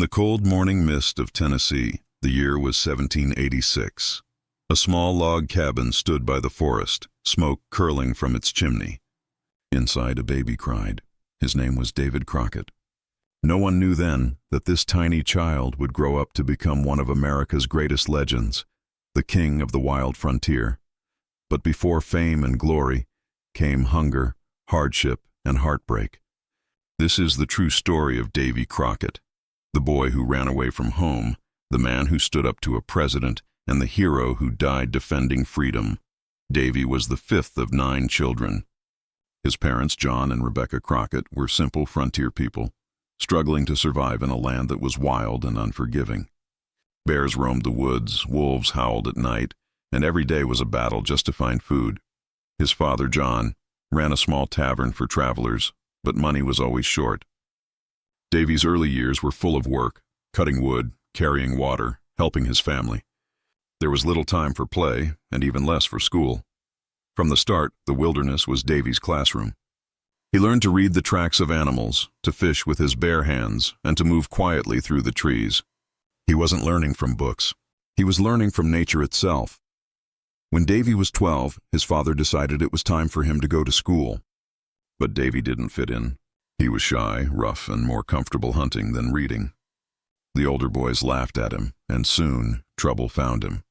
the cold morning mist of Tennessee, the year was 1786. A small log cabin stood by the forest, smoke curling from its chimney. Inside, a baby cried. His name was David Crockett. No one knew then that this tiny child would grow up to become one of America's greatest legends, the king of the wild frontier. But before fame and glory came hunger, hardship, and heartbreak. This is the true story of Davy Crockett, the boy who ran away from home, the man who stood up to a president, and the hero who died defending freedom. Davy was the fifth of 9 children. His parents, John and Rebecca Crockett, were simple frontier people, struggling to survive in a land that was wild and unforgiving. Bears roamed the woods, wolves howled at night, and every day was a battle just to find food. His father, John, ran a small tavern for travelers, but money was always short. Davy's early years were full of work, cutting wood, carrying water, helping his family. There was little time for play, and even less for school. From the start, the wilderness was Davy's classroom. He learned to read the tracks of animals, to fish with his bare hands, and to move quietly through the trees. He wasn't learning from books. He was learning from nature itself. When Davy was 12, his father decided it was time for him to go to school. But Davy didn't fit in. He was shy, rough, and more comfortable hunting than reading. The older boys laughed at him, and soon trouble found him.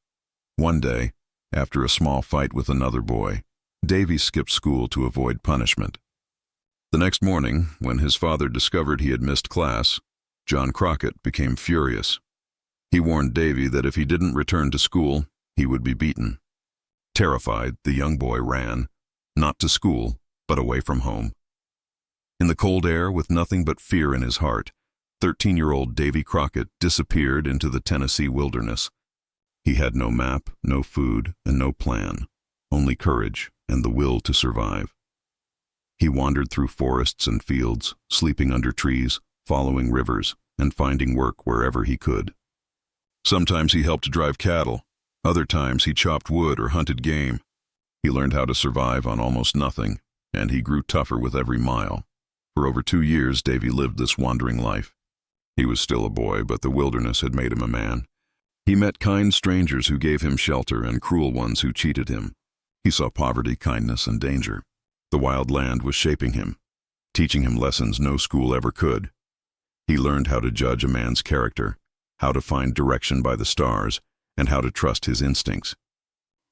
One day, after a small fight with another boy, Davy skipped school to avoid punishment. The next morning, when his father discovered he had missed class, John Crockett became furious. He warned Davy that if he didn't return to school, he would be beaten. Terrified, the young boy ran, not to school, but away from home. In the cold air, with nothing but fear in his heart, 13-year-old Davy Crockett disappeared into the Tennessee wilderness. He had no map, no food, and no plan, only courage and the will to survive. He wandered through forests and fields, sleeping under trees, following rivers, and finding work wherever he could. Sometimes he helped drive cattle. Other times he chopped wood or hunted game. He learned how to survive on almost nothing, and he grew tougher with every mile. For over 2 years, Davy lived this wandering life. He was still a boy, but the wilderness had made him a man. He met kind strangers who gave him shelter and cruel ones who cheated him. He saw poverty, kindness, and danger. The wild land was shaping him, teaching him lessons no school ever could. He learned how to judge a man's character, how to find direction by the stars, and how to trust his instincts.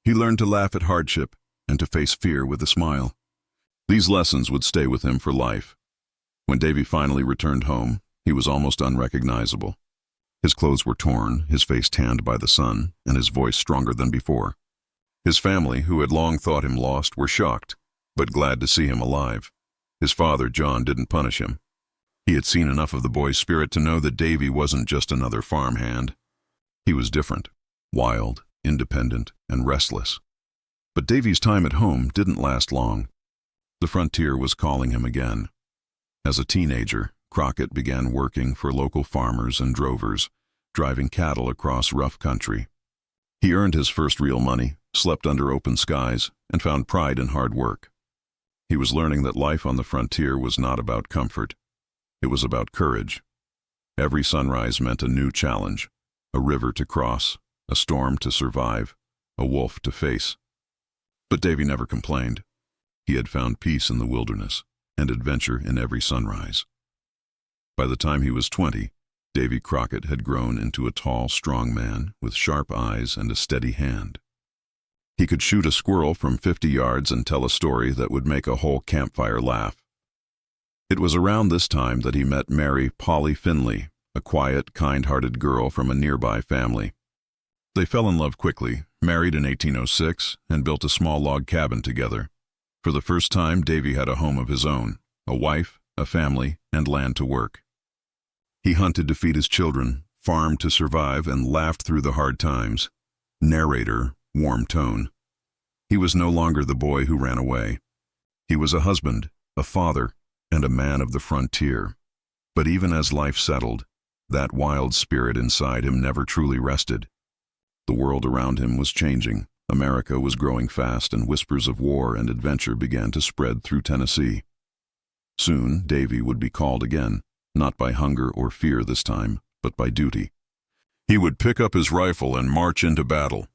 He learned to laugh at hardship and to face fear with a smile. These lessons would stay with him for life. When Davy finally returned home, he was almost unrecognizable. His clothes were torn, his face tanned by the sun, and his voice stronger than before. His family, who had long thought him lost, were shocked, but glad to see him alive. His father, John, didn't punish him. He had seen enough of the boy's spirit to know that Davy wasn't just another farmhand. He was different, wild, independent, and restless. But Davy's time at home didn't last long. The frontier was calling him again. As a teenager, Crockett began working for local farmers and drovers, driving cattle across rough country. He earned his first real money, slept under open skies, and found pride in hard work. He was learning that life on the frontier was not about comfort. It was about courage. Every sunrise meant a new challenge, a river to cross, a storm to survive, a wolf to face. But Davy never complained. He had found peace in the wilderness and adventure in every sunrise. By the time he was 20, Davy Crockett had grown into a tall, strong man with sharp eyes and a steady hand. He could shoot a squirrel from 50 yards and tell a story that would make a whole campfire laugh. It was around this time that he met Mary Polly Finley, a quiet, kind-hearted girl from a nearby family. They fell in love quickly, married in 1806, and built a small log cabin together. For the first time, Davy had a home of his own, a wife, a family, and land to work. He hunted to feed his children, farmed to survive, and laughed through the hard times. Narrator, warm tone. He was no longer the boy who ran away. He was a husband, a father, and a man of the frontier. But even as life settled, that wild spirit inside him never truly rested. The world around him was changing. America was growing fast, and whispers of war and adventure began to spread through Tennessee. Soon, Davy would be called again, not by hunger or fear this time, but by duty. He would pick up his rifle and march into battle.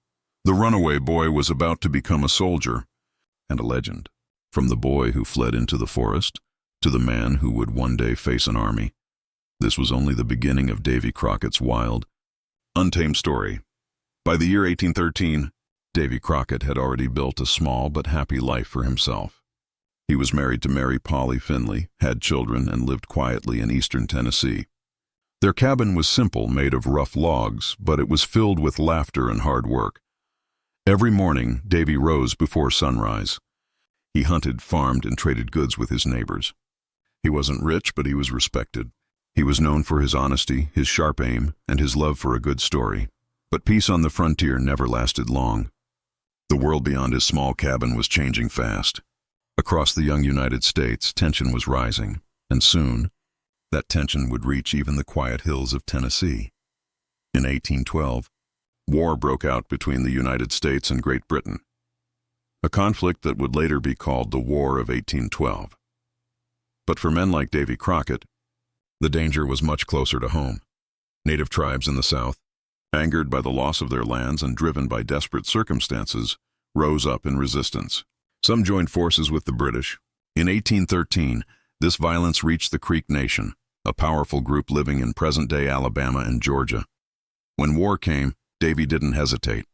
The runaway boy was about to become a soldier and a legend. From the boy who fled into the forest to the man who would one day face an army, this was only the beginning of Davy Crockett's wild, untamed story. By the year 1813, Davy Crockett had already built a small but happy life for himself. He was married to Mary Polly Finley, had children, and lived quietly in eastern Tennessee. Their cabin was simple, made of rough logs, but it was filled with laughter and hard work. Every morning, Davy rose before sunrise. He hunted, farmed, and traded goods with his neighbors. He wasn't rich, but he was respected. He was known for his honesty, his sharp aim, and his love for a good story. But peace on the frontier never lasted long. The world beyond his small cabin was changing fast. Across the young United States, tension was rising, and soon, that tension would reach even the quiet hills of Tennessee. In 1812, war broke out between the United States and Great Britain, a conflict that would later be called the War of 1812. But for men like Davy Crockett, the danger was much closer to home. Native tribes in the South, angered by the loss of their lands and driven by desperate circumstances, rose up in resistance. Some joined forces with the British. In 1813, this violence reached the Creek Nation, a powerful group living in present-day Alabama and Georgia. When war came, Davy didn't hesitate.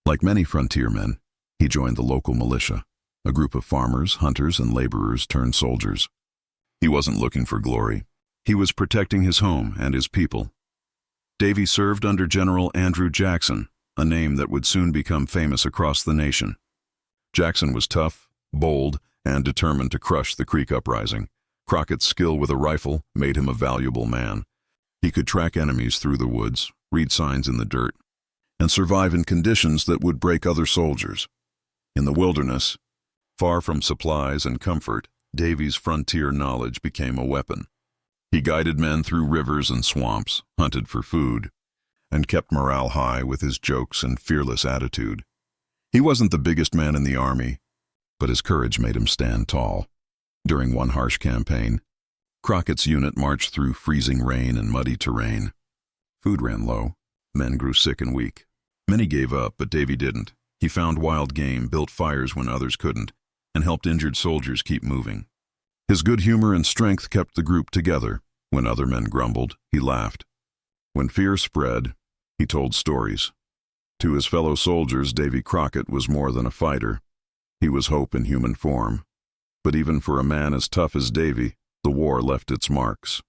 Like many frontiersmen, he joined the local militia, a group of farmers, hunters, and laborers turned soldiers. He wasn't looking for glory. He was protecting his home and his people. Davy served under General Andrew Jackson, a name that would soon become famous across the nation. Jackson was tough, bold, and determined to crush the Creek uprising. Crockett's skill with a rifle made him a valuable man. He could track enemies through the woods, read signs in the dirt, and survive in conditions that would break other soldiers. In the wilderness, far from supplies and comfort, Davy's frontier knowledge became a weapon. He guided men through rivers and swamps, hunted for food, and kept morale high with his jokes and fearless attitude. He wasn't the biggest man in the army, but his courage made him stand tall. During one harsh campaign, Crockett's unit marched through freezing rain and muddy terrain. Food ran low. Men grew sick and weak. Many gave up, but Davy didn't. He found wild game, built fires when others couldn't, and helped injured soldiers keep moving. His good humor and strength kept the group together. When other men grumbled, he laughed. When fear spread, he told stories. To his fellow soldiers, Davy Crockett was more than a fighter. He was hope in human form. But even for a man as tough as Davy, the war left its marks.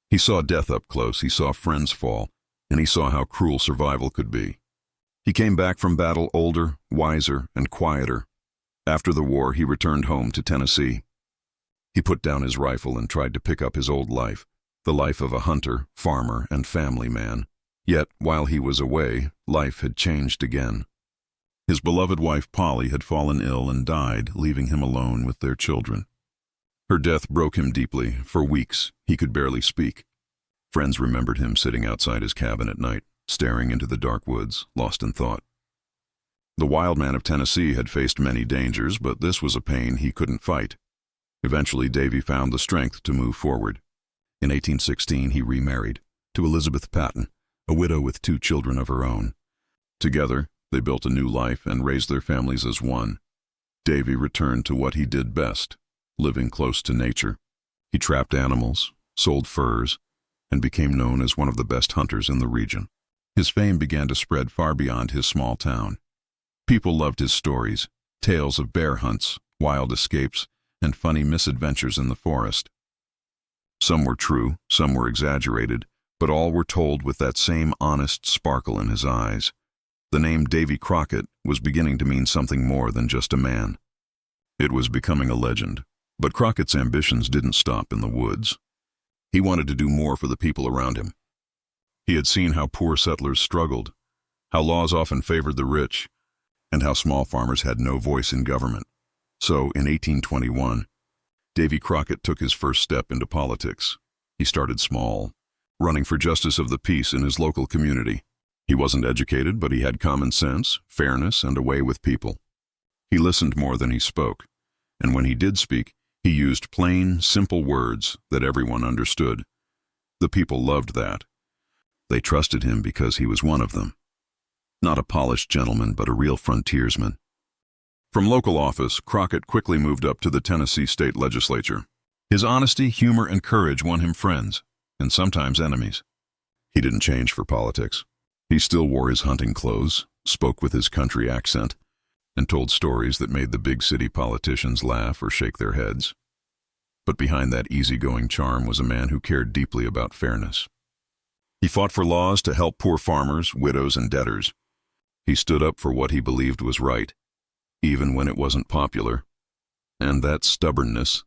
He saw death up close, he saw friends fall, and he saw how cruel survival could be. He came back from battle older, wiser, and quieter. After the war, he returned home to Tennessee. He put down his rifle and tried to pick up his old life, the life of a hunter, farmer, and family man. Yet, while he was away, life had changed again. His beloved wife Polly had fallen ill and died, leaving him alone with their children. Her death broke him deeply. For weeks, he could barely speak. Friends remembered him sitting outside his cabin at night, staring into the dark woods, lost in thought. The wild man of Tennessee had faced many dangers, but this was a pain he couldn't fight. Eventually, Davy found the strength to move forward. In 1816, he remarried to Elizabeth Patton, a widow with 2 children of her own. Together, they built a new life and raised their families as one. Davy returned to what he did best, living close to nature. He trapped animals, sold furs, and became known as one of the best hunters in the region. His fame began to spread far beyond his small town. People loved his stories, tales of bear hunts, wild escapes, and funny misadventures in the forest. Some were true, some were exaggerated, but all were told with that same honest sparkle in his eyes. The name Davy Crockett was beginning to mean something more than just a man. It was becoming a legend, but Crockett's ambitions didn't stop in the woods. He wanted to do more for the people around him. He had seen how poor settlers struggled, how laws often favored the rich, and how small farmers had no voice in government. So, in 1821, Davy Crockett took his first step into politics. He started small, running for justice of the peace in his local community. He wasn't educated, but he had common sense, fairness, and a way with people. He listened more than he spoke, and when he did speak, he used plain, simple words that everyone understood. The people loved that. They trusted him because he was one of them. Not a polished gentleman, but a real frontiersman. From local office, Crockett quickly moved up to the Tennessee state legislature. His honesty, humor, and courage won him friends, and sometimes enemies. He didn't change for politics. He still wore his hunting clothes, spoke with his country accent, and told stories that made the big city politicians laugh or shake their heads. But behind that easygoing charm was a man who cared deeply about fairness. He fought for laws to help poor farmers, widows, and debtors. He stood up for what he believed was right, even when it wasn't popular. And that stubbornness,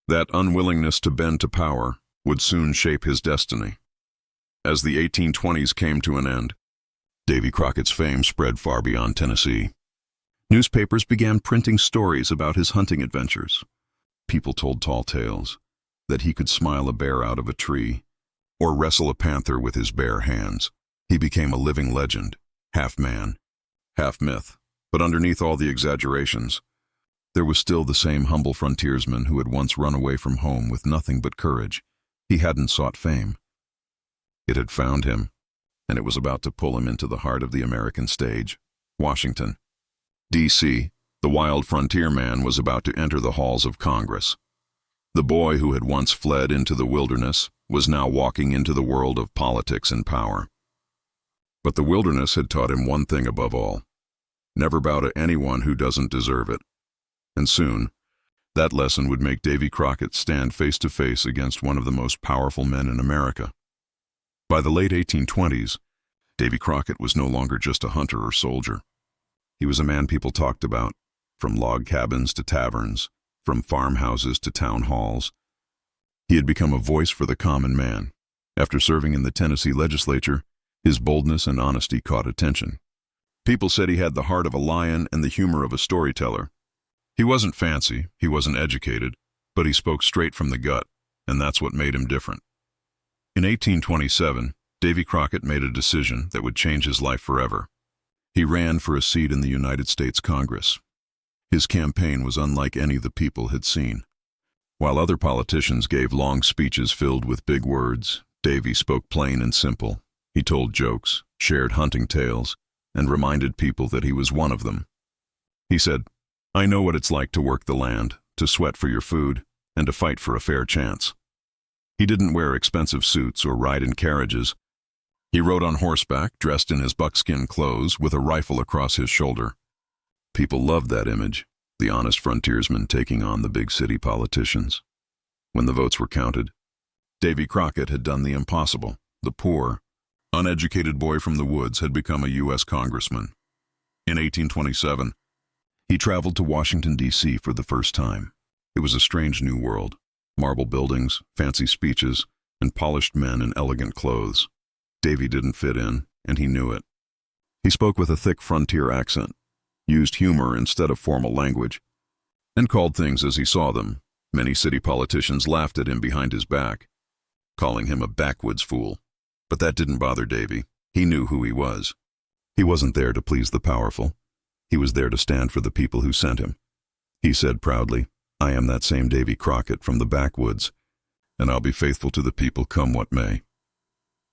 that unwillingness to bend to power, would soon shape his destiny. As the 1820s came to an end, Davy Crockett's fame spread far beyond Tennessee. Newspapers began printing stories about his hunting adventures. People told tall tales that he could smile a bear out of a tree or wrestle a panther with his bare hands. He became a living legend, half man, half myth. But underneath all the exaggerations, there was still the same humble frontiersman who had once run away from home with nothing but courage. He hadn't sought fame. It had found him, and it was about to pull him into the heart of the American stage. Washington, D.C., the wild frontier man was about to enter the halls of Congress. The boy who had once fled into the wilderness was now walking into the world of politics and power. But the wilderness had taught him one thing above all: never bow to anyone who doesn't deserve it. And soon, that lesson would make Davy Crockett stand face to face against one of the most powerful men in America. By the late 1820s, Davy Crockett was no longer just a hunter or soldier. He was a man people talked about, from log cabins to taverns, from farmhouses to town halls. He had become a voice for the common man. After serving in the Tennessee legislature, his boldness and honesty caught attention. People said he had the heart of a lion and the humor of a storyteller. He wasn't fancy, he wasn't educated, but he spoke straight from the gut, and that's what made him different. In 1827, Davy Crockett made a decision that would change his life forever. He ran for a seat in the United States Congress. His campaign was unlike any the people had seen. While other politicians gave long speeches filled with big words, Davy spoke plain and simple. He told jokes, shared hunting tales, and reminded people that he was one of them. He said, "I know what it's like to work the land, to sweat for your food, and to fight for a fair chance." He didn't wear expensive suits or ride in carriages. He rode on horseback, dressed in his buckskin clothes, with a rifle across his shoulder. People loved that image, the honest frontiersman taking on the big city politicians. When the votes were counted, Davy Crockett had done the impossible. The poor, uneducated boy from the woods had become a U.S. Congressman. In 1827, he traveled to Washington, D.C. for the first time. It was a strange new world. Marble buildings, fancy speeches, and polished men in elegant clothes. Davy didn't fit in, and he knew it. He spoke with a thick frontier accent, used humor instead of formal language, and called things as he saw them. Many city politicians laughed at him behind his back, calling him a backwoods fool. But that didn't bother Davy. He knew who he was. He wasn't there to please the powerful. He was there to stand for the people who sent him. He said proudly, "I am that same Davy Crockett from the backwoods, and I'll be faithful to the people come what may."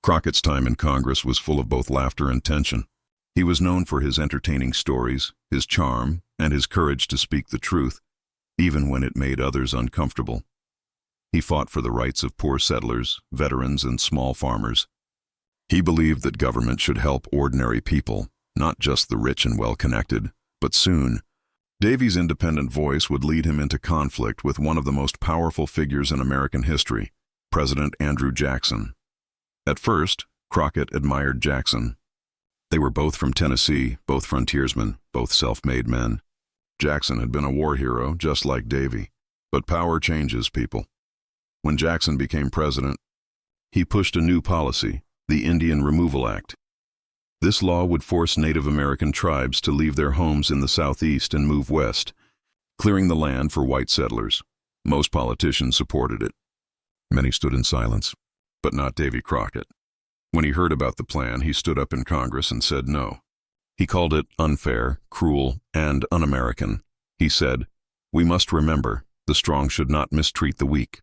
Crockett's time in Congress was full of both laughter and tension. He was known for his entertaining stories, his charm, and his courage to speak the truth, even when it made others uncomfortable. He fought for the rights of poor settlers, veterans, and small farmers. He believed that government should help ordinary people, not just the rich and well-connected. But soon, Davy's independent voice would lead him into conflict with one of the most powerful figures in American history, President Andrew Jackson. At first, Crockett admired Jackson. They were both from Tennessee, both frontiersmen, both self-made men. Jackson had been a war hero, just like Davy. But power changes people. When Jackson became president, he pushed a new policy, the Indian Removal Act. This law would force Native American tribes to leave their homes in the Southeast and move west, clearing the land for white settlers. Most politicians supported it. Many stood in silence, but not Davy Crockett. When he heard about the plan, he stood up in Congress and said no. He called it unfair, cruel, and un-American. He said, "We must remember, the strong should not mistreat the weak."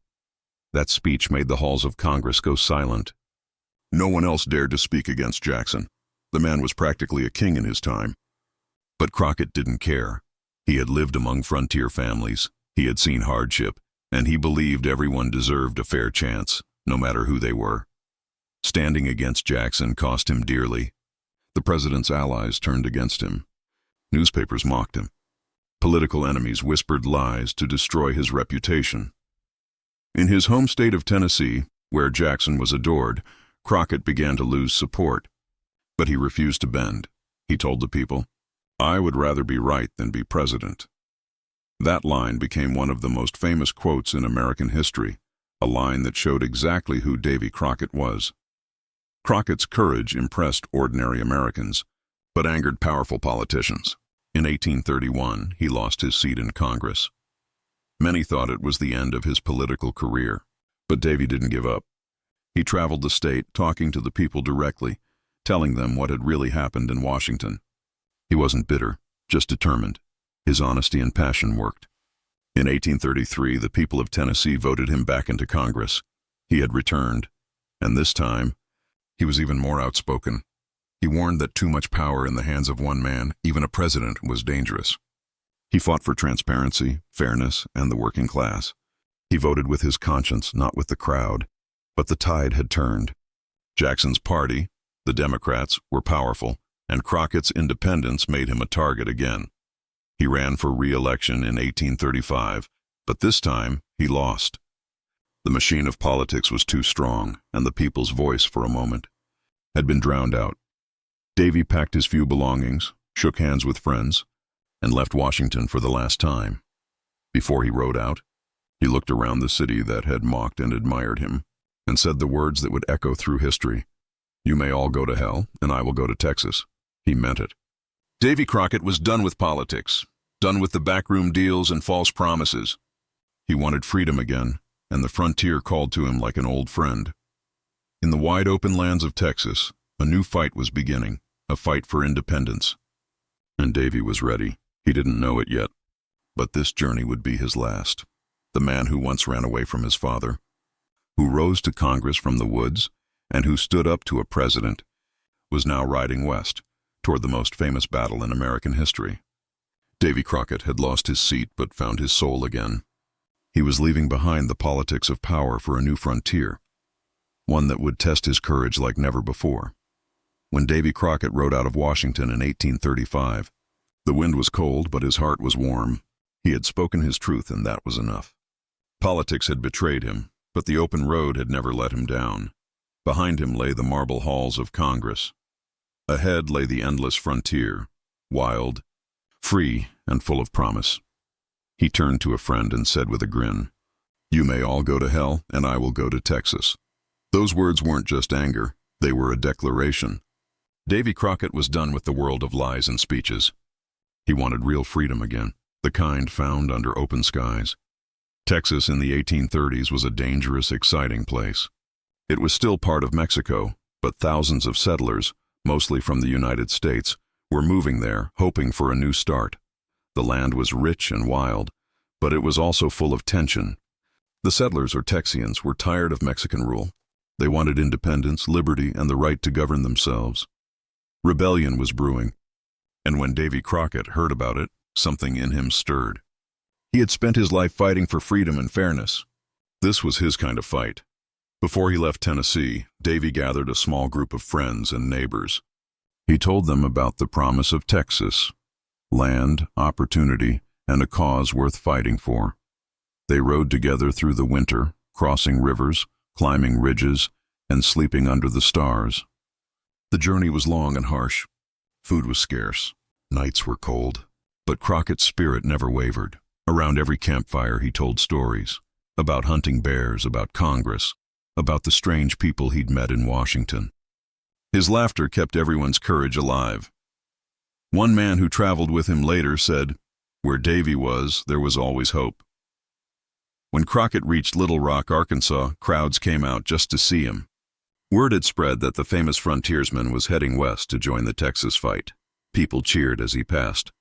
That speech made the halls of Congress go silent. No one else dared to speak against Jackson. The man was practically a king in his time. But Crockett didn't care. He had lived among frontier families, he had seen hardship, and he believed everyone deserved a fair chance, no matter who they were. Standing against Jackson cost him dearly. The president's allies turned against him. Newspapers mocked him. Political enemies whispered lies to destroy his reputation. In his home state of Tennessee, where Jackson was adored, Crockett began to lose support. But he refused to bend. He told the people, "I would rather be right than be president." That line became one of the most famous quotes in American history, a line that showed exactly who Davy Crockett was. Crockett's courage impressed ordinary Americans, but angered powerful politicians. In 1831, he lost his seat in Congress. Many thought it was the end of his political career, but Davy didn't give up. He traveled the state, talking to the people directly, telling them what had really happened in Washington. He wasn't bitter, just determined. His honesty and passion worked. In 1833, the people of Tennessee voted him back into Congress. He had returned, and this time, he was even more outspoken. He warned that too much power in the hands of one man, even a president, was dangerous. He fought for transparency, fairness, and the working class. He voted with his conscience, not with the crowd. But the tide had turned. Jackson's party, the Democrats, were powerful, and Crockett's independence made him a target again. He ran for re-election in 1835, but this time he lost. The machine of politics was too strong, and the people's voice, for a moment, had been drowned out. Davy packed his few belongings, shook hands with friends, and left Washington for the last time. Before he rode out, he looked around the city that had mocked and admired him, and said the words that would echo through history. "You may all go to hell, and I will go to Texas." He meant it. Davy Crockett was done with politics, done with the backroom deals and false promises. He wanted freedom again, and the frontier called to him like an old friend. In the wide-open lands of Texas, a new fight was beginning, a fight for independence. And Davy was ready. He didn't know it yet. But this journey would be his last. The man who once ran away from his father, who rose to Congress from the woods, and who stood up to a president, was now riding west, toward the most famous battle in American history. Davy Crockett had lost his seat but found his soul again. He was leaving behind the politics of power for a new frontier, one that would test his courage like never before. When Davy Crockett rode out of Washington in 1835, the wind was cold, but his heart was warm. He had spoken his truth, and that was enough. Politics had betrayed him, but the open road had never let him down. Behind him lay the marble halls of Congress. Ahead lay the endless frontier, wild, free, and full of promise. He turned to a friend and said with a grin, "You may all go to hell, and I will go to Texas." Those words weren't just anger, they were a declaration. Davy Crockett was done with the world of lies and speeches. He wanted real freedom again, the kind found under open skies. Texas in the 1830s was a dangerous, exciting place. It was still part of Mexico, but thousands of settlers, mostly from the United States, were moving there, hoping for a new start. The land was rich and wild, but it was also full of tension. The settlers, or Texians, were tired of Mexican rule. They wanted independence, liberty, and the right to govern themselves. Rebellion was brewing, and when Davy Crockett heard about it, something in him stirred. He had spent his life fighting for freedom and fairness. This was his kind of fight. Before he left Tennessee, Davy gathered a small group of friends and neighbors. He told them about the promise of Texas, land, opportunity, and a cause worth fighting for. They rode together through the winter, crossing rivers, climbing ridges, and sleeping under the stars. The journey was long and harsh. Food was scarce. Nights were cold. But Crockett's spirit never wavered. Around every campfire he told stories. About hunting bears, about Congress, about the strange people he'd met in Washington. His laughter kept everyone's courage alive. One man who traveled with him later said, "Where Davy was, there was always hope." When Crockett reached Little Rock, Arkansas, crowds came out just to see him. Word had spread that the famous frontiersman was heading west to join the Texas fight. People cheered as he passed.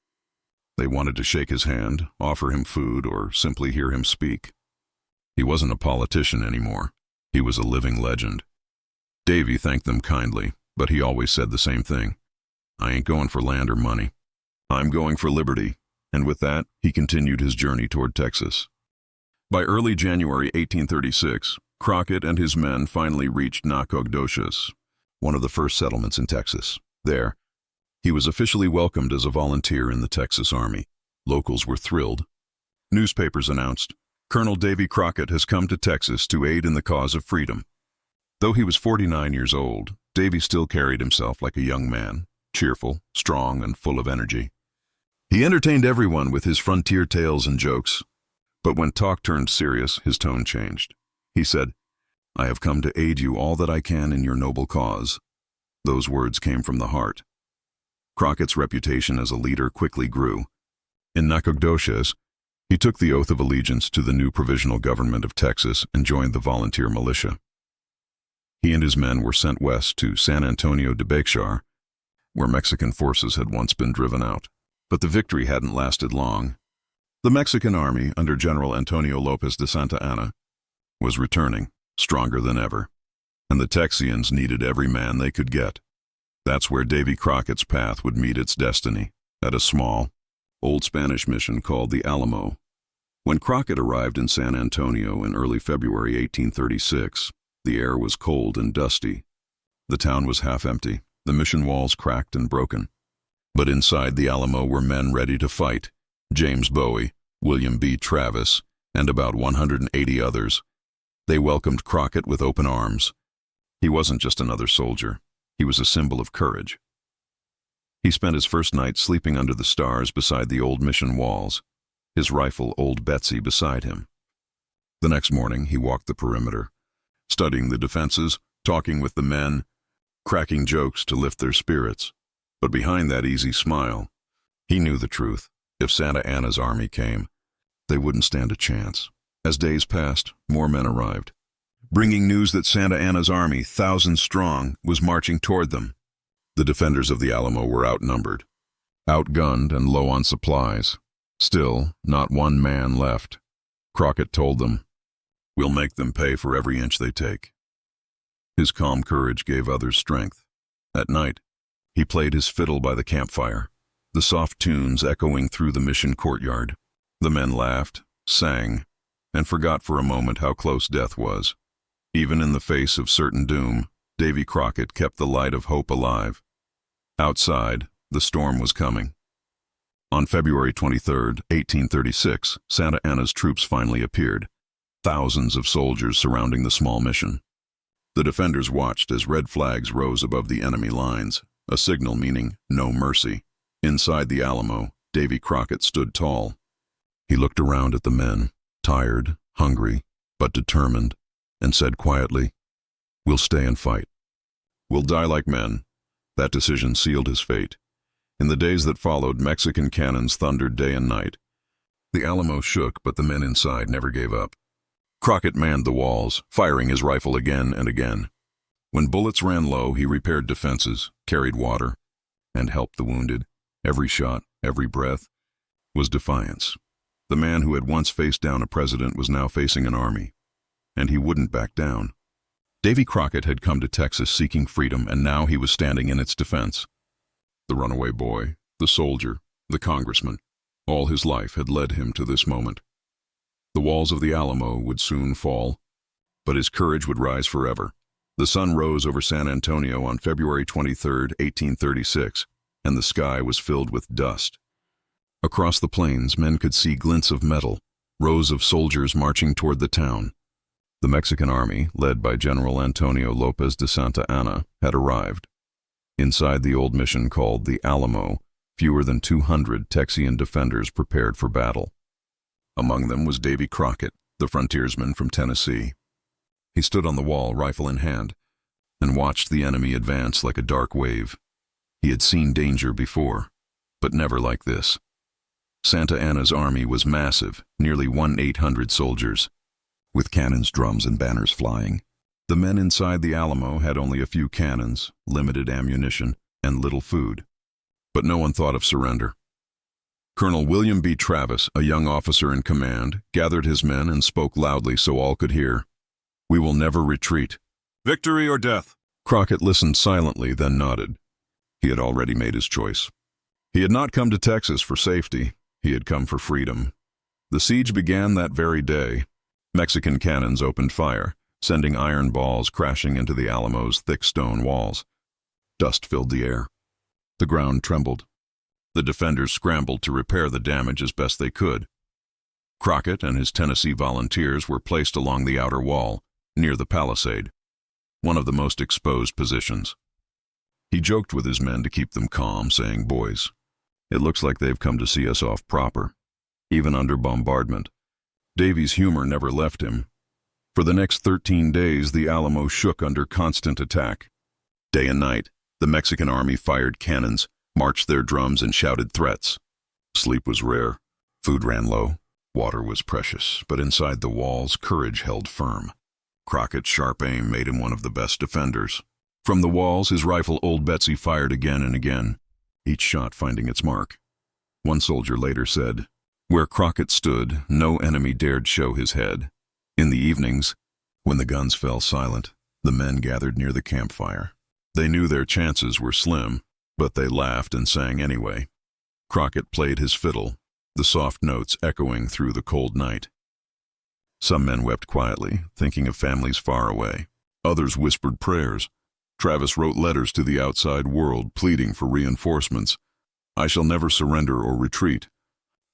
They wanted to shake his hand, offer him food, or simply hear him speak. He wasn't a politician anymore. He was a living legend. Davy thanked them kindly, but he always said the same thing. I ain't going for land or money. I'm going for liberty. And with that, he continued his journey toward Texas. By early January 1836, Crockett and his men finally reached Nacogdoches, one of the first settlements in Texas. There, he was officially welcomed as a volunteer in the Texas Army. Locals were thrilled. Newspapers announced, Colonel Davy Crockett has come to Texas to aid in the cause of freedom. Though he was 49 years old, Davy still carried himself like a young man, cheerful, strong, and full of energy. He entertained everyone with his frontier tales and jokes, but when talk turned serious, his tone changed. He said, I have come to aid you all that I can in your noble cause. Those words came from the heart. Crockett's reputation as a leader quickly grew. In Nacogdoches, he took the oath of allegiance to the new provisional government of Texas and joined the volunteer militia. He and his men were sent west to San Antonio de Bexar, where Mexican forces had once been driven out. But the victory hadn't lasted long. The Mexican army, under General Antonio Lopez de Santa Anna, was returning, stronger than ever, and the Texians needed every man they could get. That's where Davy Crockett's path would meet its destiny, at a small, old Spanish mission called the Alamo. When Crockett arrived in San Antonio in early February 1836, the air was cold and dusty. The town was half empty, the mission walls cracked and broken. But inside the Alamo were men ready to fight, James Bowie, William B. Travis, and about 180 others. They welcomed Crockett with open arms. He wasn't just another soldier. He was a symbol of courage. He spent his first night sleeping under the stars beside the old mission walls, his rifle, Old Betsy, beside him. The next morning, he walked the perimeter, studying the defenses, talking with the men, cracking jokes to lift their spirits. But behind that easy smile, he knew the truth. If Santa Anna's army came, they wouldn't stand a chance. As days passed, more men arrived, bringing news that Santa Anna's army, thousands strong, was marching toward them. The defenders of the Alamo were outnumbered, outgunned and low on supplies. Still, not one man left. Crockett told them, "We'll make them pay for every inch they take." His calm courage gave others strength. At night, he played his fiddle by the campfire, the soft tunes echoing through the mission courtyard. The men laughed, sang, and forgot for a moment how close death was. Even in the face of certain doom, Davy Crockett kept the light of hope alive. Outside, the storm was coming. On February 23, 1836, Santa Anna's troops finally appeared, thousands of soldiers surrounding the small mission. The defenders watched as red flags rose above the enemy lines, a signal meaning no mercy. Inside the Alamo, Davy Crockett stood tall. He looked around at the men, tired, hungry, but determined, and said quietly, "We'll stay and fight. We'll die like men." That decision sealed his fate. In the days that followed, Mexican cannons thundered day and night. The Alamo shook, but the men inside never gave up. Crockett manned the walls, firing his rifle again and again. When bullets ran low, he repaired defenses, carried water, and helped the wounded. Every shot, every breath, was defiance. The man who had once faced down a president was now facing an army, and he wouldn't back down. Davy Crockett had come to Texas seeking freedom, and now he was standing in its defense. The runaway boy, the soldier, the congressman, all his life had led him to this moment. The walls of the Alamo would soon fall, but his courage would rise forever. The sun rose over San Antonio on February 23, 1836, and the sky was filled with dust. Across the plains, men could see glints of metal, rows of soldiers marching toward the town. The Mexican army, led by General Antonio Lopez de Santa Anna, had arrived. Inside the old mission called the Alamo, fewer than 200 Texian defenders prepared for battle. Among them was Davy Crockett, the frontiersman from Tennessee. He stood on the wall, rifle in hand, and watched the enemy advance like a dark wave. He had seen danger before, but never like this. Santa Anna's army was massive, nearly 1,800 soldiers, with cannons, drums, and banners flying. The men inside the Alamo had only a few cannons, limited ammunition, and little food. But no one thought of surrender. Colonel William B. Travis, a young officer in command, gathered his men and spoke loudly so all could hear. "We will never retreat. Victory or death." Crockett listened silently, then nodded. He had already made his choice. He had not come to Texas for safety. He had come for freedom. The siege began that very day. Mexican cannons opened fire, sending iron balls crashing into the Alamo's thick stone walls. Dust filled the air. The ground trembled. The defenders scrambled to repair the damage as best they could. Crockett and his Tennessee volunteers were placed along the outer wall, near the palisade, one of the most exposed positions. He joked with his men to keep them calm, saying, "Boys, it looks like they've come to see us off proper, even under bombardment." Davy's humor never left him. For the next 13 days, the Alamo shook under constant attack. Day and night, the Mexican army fired cannons, marched their drums, and shouted threats. Sleep was rare. Food ran low. Water was precious. But inside the walls, courage held firm. Crockett's sharp aim made him one of the best defenders. From the walls, his rifle Old Betsy fired again and again, each shot finding its mark. One soldier later said, "Where Crockett stood, no enemy dared show his head." In the evenings, when the guns fell silent, the men gathered near the campfire. They knew their chances were slim, but they laughed and sang anyway. Crockett played his fiddle, the soft notes echoing through the cold night. Some men wept quietly, thinking of families far away. Others whispered prayers. Travis wrote letters to the outside world, pleading for reinforcements. "I shall never surrender or retreat."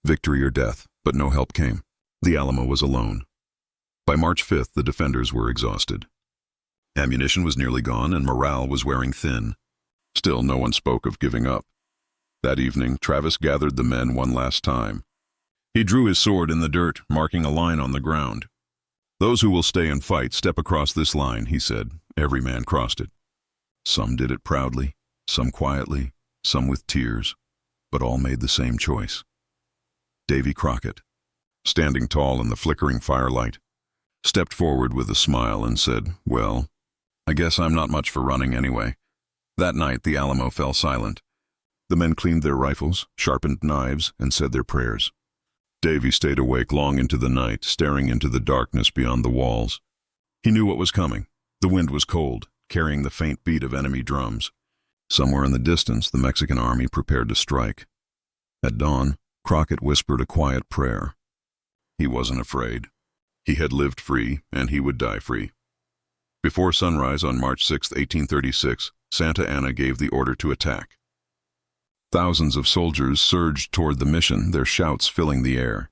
Victory or death, but no help came. The Alamo was alone. By March 5th, the defenders were exhausted. Ammunition was nearly gone, and morale was wearing thin. Still, no one spoke of giving up. That evening, Travis gathered the men one last time. He drew his sword in the dirt, marking a line on the ground. "Those who will stay and fight, step across this line," he said. Every man crossed it. Some did it proudly, some quietly, some with tears, but all made the same choice. Davy Crockett, standing tall in the flickering firelight, stepped forward with a smile and said, "Well, I guess I'm not much for running anyway." That night, the Alamo fell silent. The men cleaned their rifles, sharpened knives, and said their prayers. Davy stayed awake long into the night, staring into the darkness beyond the walls. He knew what was coming. The wind was cold, carrying the faint beat of enemy drums. Somewhere in the distance, the Mexican army prepared to strike. At dawn, Crockett whispered a quiet prayer. He wasn't afraid. He had lived free, and he would die free. Before sunrise on March 6, 1836, Santa Anna gave the order to attack. Thousands of soldiers surged toward the mission, their shouts filling the air.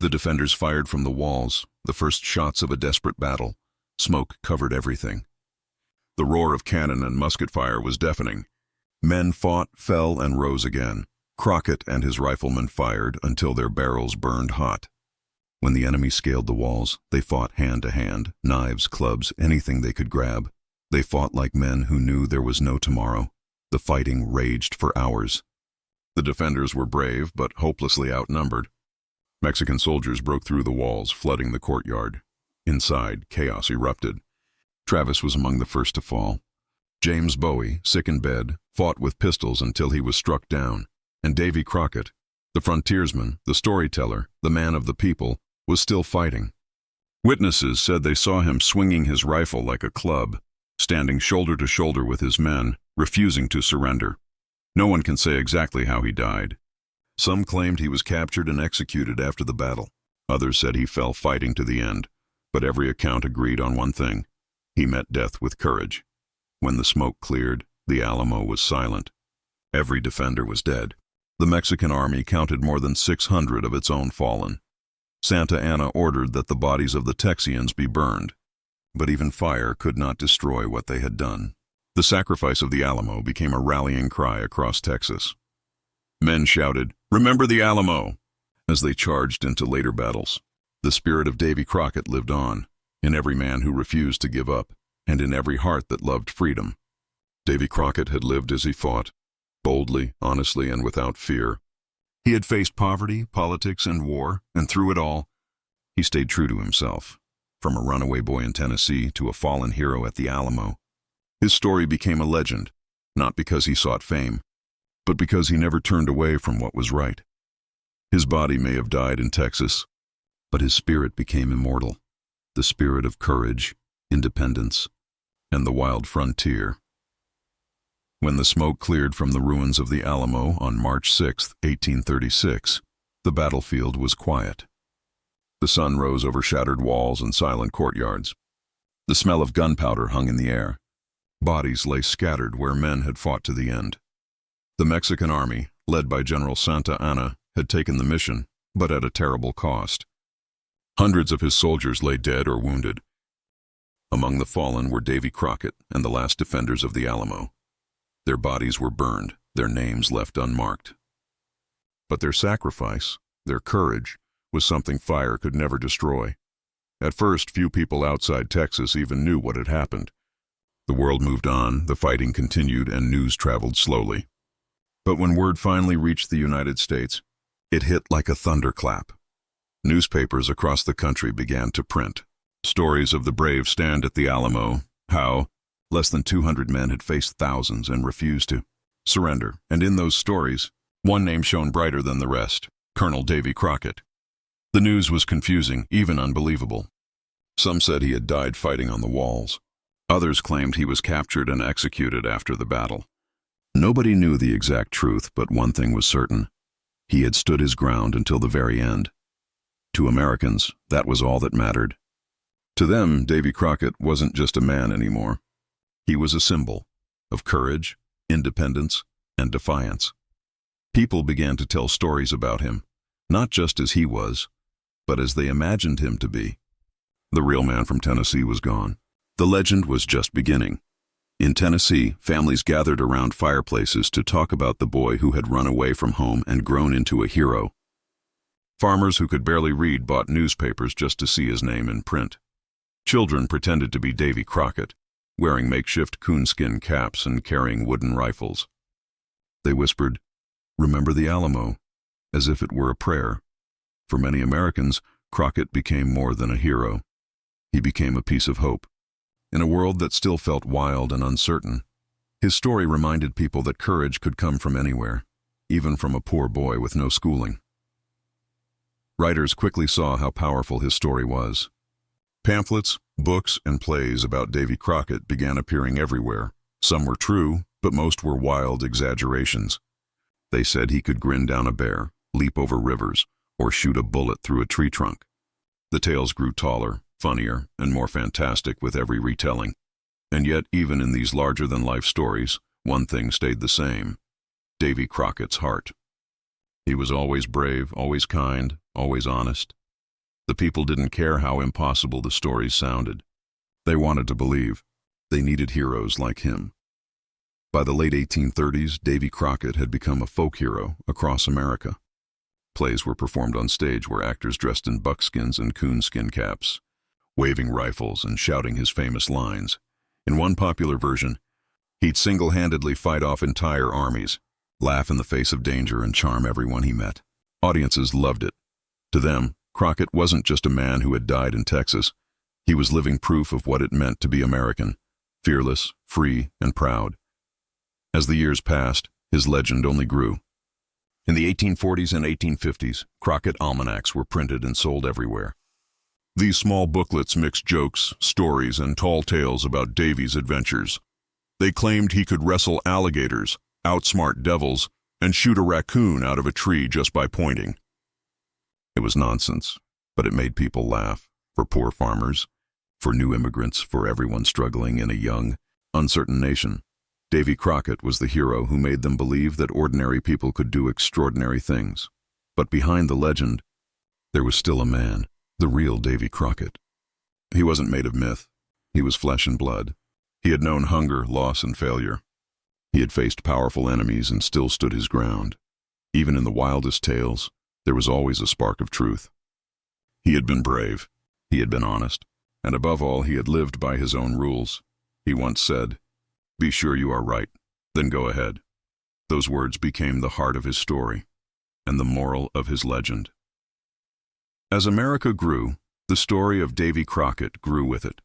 The defenders fired from the walls, the first shots of a desperate battle. Smoke covered everything. The roar of cannon and musket fire was deafening. Men fought, fell, and rose again. Crockett and his riflemen fired until their barrels burned hot. When the enemy scaled the walls, they fought hand to hand, knives, clubs, anything they could grab. They fought like men who knew there was no tomorrow. The fighting raged for hours. The defenders were brave, but hopelessly outnumbered. Mexican soldiers broke through the walls, flooding the courtyard. Inside, chaos erupted. Travis was among the first to fall. James Bowie, sick in bed, fought with pistols until he was struck down. And Davy Crockett, the frontiersman, the storyteller, the man of the people, was still fighting. Witnesses said they saw him swinging his rifle like a club, standing shoulder to shoulder with his men, refusing to surrender. No one can say exactly how he died. Some claimed he was captured and executed after the battle. Others said he fell fighting to the end. But every account agreed on one thing. He met death with courage. When the smoke cleared, the Alamo was silent. Every defender was dead. The Mexican army counted more than 600 of its own fallen. Santa Anna ordered that the bodies of the Texians be burned. But even fire could not destroy what they had done. The sacrifice of the Alamo became a rallying cry across Texas. Men shouted, "Remember the Alamo!" as they charged into later battles. The spirit of Davy Crockett lived on, in every man who refused to give up, and in every heart that loved freedom. Davy Crockett had lived as he fought, boldly, honestly, and without fear. He had faced poverty, politics, and war, and through it all, he stayed true to himself. From a runaway boy in Tennessee to a fallen hero at the Alamo, his story became a legend, not because he sought fame, but because he never turned away from what was right. His body may have died in Texas, but his spirit became immortal, the spirit of courage, independence, and the wild frontier. When the smoke cleared from the ruins of the Alamo on March 6, 1836, the battlefield was quiet. The sun rose over shattered walls and silent courtyards. The smell of gunpowder hung in the air. Bodies lay scattered where men had fought to the end. The Mexican army, led by General Santa Anna, had taken the mission, but at a terrible cost. Hundreds of his soldiers lay dead or wounded. Among the fallen were Davy Crockett and the last defenders of the Alamo. Their bodies were burned, their names left unmarked. But their sacrifice, their courage, was something fire could never destroy. At first, few people outside Texas even knew what had happened. The world moved on, the fighting continued, and news traveled slowly. But when word finally reached the United States, it hit like a thunderclap. Newspapers across the country began to print stories of the brave stand at the Alamo, how less than 200 men had faced thousands and refused to surrender. And in those stories, one name shone brighter than the rest: Colonel Davy Crockett. The news was confusing, even unbelievable. Some said he had died fighting on the walls. Others claimed he was captured and executed after the battle. Nobody knew the exact truth, but one thing was certain: he had stood his ground until the very end. To Americans, that was all that mattered. To them, Davy Crockett wasn't just a man anymore. He was a symbol of courage, independence, and defiance. People began to tell stories about him, not just as he was, but as they imagined him to be. The real man from Tennessee was gone. The legend was just beginning. In Tennessee, families gathered around fireplaces to talk about the boy who had run away from home and grown into a hero. Farmers who could barely read bought newspapers just to see his name in print. Children pretended to be Davy Crockett, wearing makeshift coonskin caps and carrying wooden rifles. They whispered, "Remember the Alamo," as if it were a prayer. For many Americans, Crockett became more than a hero. He became a piece of hope. In a world that still felt wild and uncertain, his story reminded people that courage could come from anywhere, even from a poor boy with no schooling. Writers quickly saw how powerful his story was. Pamphlets, books, and plays about Davy Crockett began appearing everywhere. Some were true, but most were wild exaggerations. They said he could grin down a bear, leap over rivers, or shoot a bullet through a tree trunk. The tales grew taller, funnier, and more fantastic with every retelling. And yet, even in these larger-than-life stories, one thing stayed the same: Davy Crockett's heart. He was always brave, always kind, always honest. The people didn't care how impossible the stories sounded. They wanted to believe. They needed heroes like him. By the late 1830s, Davy Crockett had become a folk hero across America. Plays were performed on stage where actors dressed in buckskins and coonskin caps, waving rifles and shouting his famous lines. In one popular version, he'd single-handedly fight off entire armies, laugh in the face of danger, and charm everyone he met. Audiences loved it. To them, Crockett wasn't just a man who had died in Texas. He was living proof of what it meant to be American, fearless, free, and proud. As the years passed, his legend only grew. In the 1840s and 1850s, Crockett almanacs were printed and sold everywhere. These small booklets mixed jokes, stories, and tall tales about Davy's adventures. They claimed he could wrestle alligators, outsmart devils, and shoot a raccoon out of a tree just by pointing. It was nonsense, but it made people laugh. For poor farmers, for new immigrants, for everyone struggling in a young, uncertain nation. Davy Crockett was the hero who made them believe that ordinary people could do extraordinary things. But behind the legend, there was still a man, the real Davy Crockett. He wasn't made of myth. He was flesh and blood. He had known hunger, loss, and failure. He had faced powerful enemies and still stood his ground. Even in the wildest tales, there was always a spark of truth. He had been brave. He had been honest. And above all, he had lived by his own rules. He once said, "Be sure you are right, then go ahead." Those words became the heart of his story and the moral of his legend. As America grew, the story of Davy Crockett grew with it.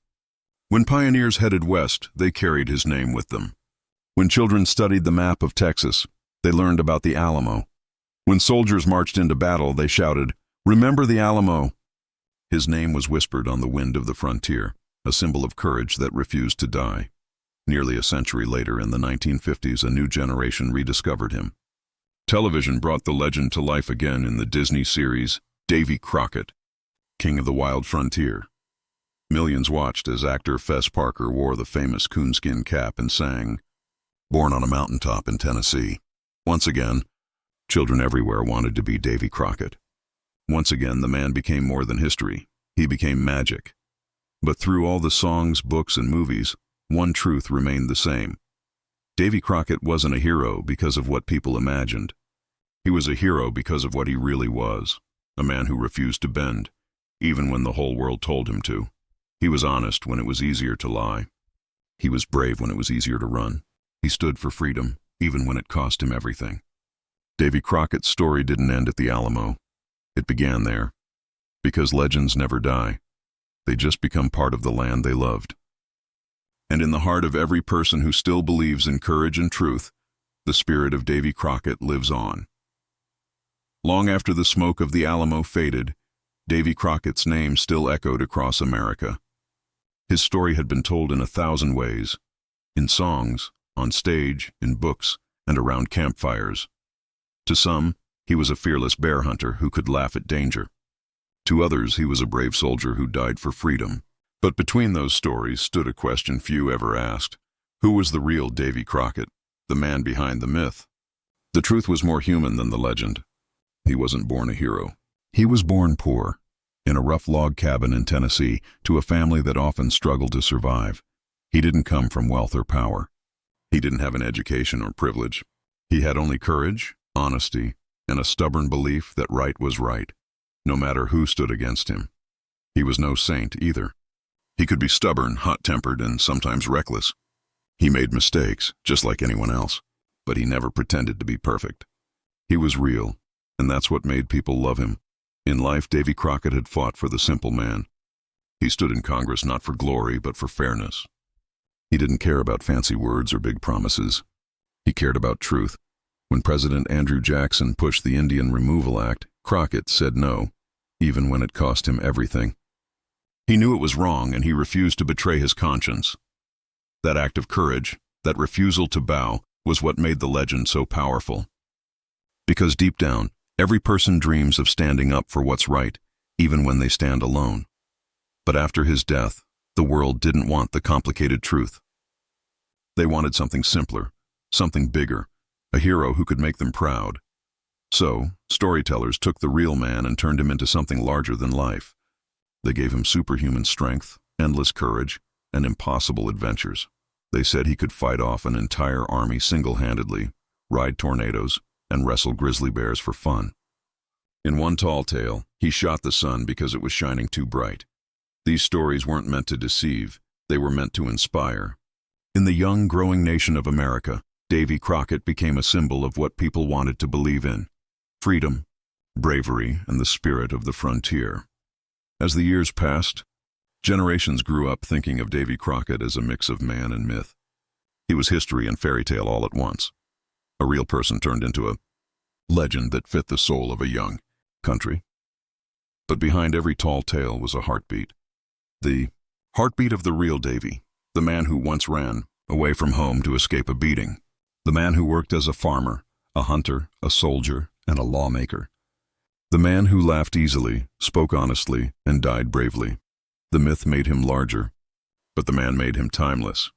When pioneers headed west, they carried his name with them. When children studied the map of Texas, they learned about the Alamo. When soldiers marched into battle, they shouted, "Remember the Alamo!" His name was whispered on the wind of the frontier, a symbol of courage that refused to die. Nearly a century later, in the 1950s, a new generation rediscovered him. Television brought the legend to life again in the Disney series Davy Crockett, King of the Wild Frontier. Millions watched as actor Fess Parker wore the famous coonskin cap and sang, "Born on a Mountaintop in Tennessee." Once again, children everywhere wanted to be Davy Crockett. Once again, the man became more than history. He became magic. But through all the songs, books, and movies, one truth remained the same. Davy Crockett wasn't a hero because of what people imagined. He was a hero because of what he really was, a man who refused to bend, even when the whole world told him to. He was honest when it was easier to lie. He was brave when it was easier to run. He stood for freedom, even when it cost him everything. Davy Crockett's story didn't end at the Alamo. It began there. Because legends never die. They just become part of the land they loved. And in the heart of every person who still believes in courage and truth, the spirit of Davy Crockett lives on. Long after the smoke of the Alamo faded, Davy Crockett's name still echoed across America. His story had been told in 1,000 ways, in songs, on stage, in books, and around campfires. To some, he was a fearless bear hunter who could laugh at danger. To others, he was a brave soldier who died for freedom. But between those stories stood a question few ever asked. Who was the real Davy Crockett, the man behind the myth? The truth was more human than the legend. He wasn't born a hero. He was born poor, in a rough log cabin in Tennessee, to a family that often struggled to survive. He didn't come from wealth or power. He didn't have an education or privilege. He had only courage, honesty, and a stubborn belief that right was right, no matter who stood against him. He was no saint either. He could be stubborn, hot-tempered, and sometimes reckless. He made mistakes, just like anyone else, but he never pretended to be perfect. He was real, and that's what made people love him. In life, Davy Crockett had fought for the simple man. He stood in Congress not for glory, but for fairness. He didn't care about fancy words or big promises. He cared about truth. When President Andrew Jackson pushed the Indian Removal Act, Crockett said no, even when it cost him everything. He knew it was wrong, and he refused to betray his conscience. That act of courage, that refusal to bow, was what made the legend so powerful. Because deep down, every person dreams of standing up for what's right, even when they stand alone. But after his death, the world didn't want the complicated truth. They wanted something simpler, something bigger, a hero who could make them proud. So, storytellers took the real man and turned him into something larger than life. They gave him superhuman strength, endless courage, and impossible adventures. They said he could fight off an entire army single-handedly, ride tornadoes, and wrestle grizzly bears for fun. In one tall tale, he shot the sun because it was shining too bright. These stories weren't meant to deceive, they were meant to inspire. In the young, growing nation of America, Davy Crockett became a symbol of what people wanted to believe in: freedom, bravery, and the spirit of the frontier. As the years passed, generations grew up thinking of Davy Crockett as a mix of man and myth. He was history and fairy tale all at once. A real person turned into a legend that fit the soul of a young country. But behind every tall tale was a heartbeat. The heartbeat of the real Davy, the man who once ran away from home to escape a beating. The man who worked as a farmer, a hunter, a soldier, and a lawmaker. The man who laughed easily, spoke honestly, and died bravely. The myth made him larger, but the man made him timeless.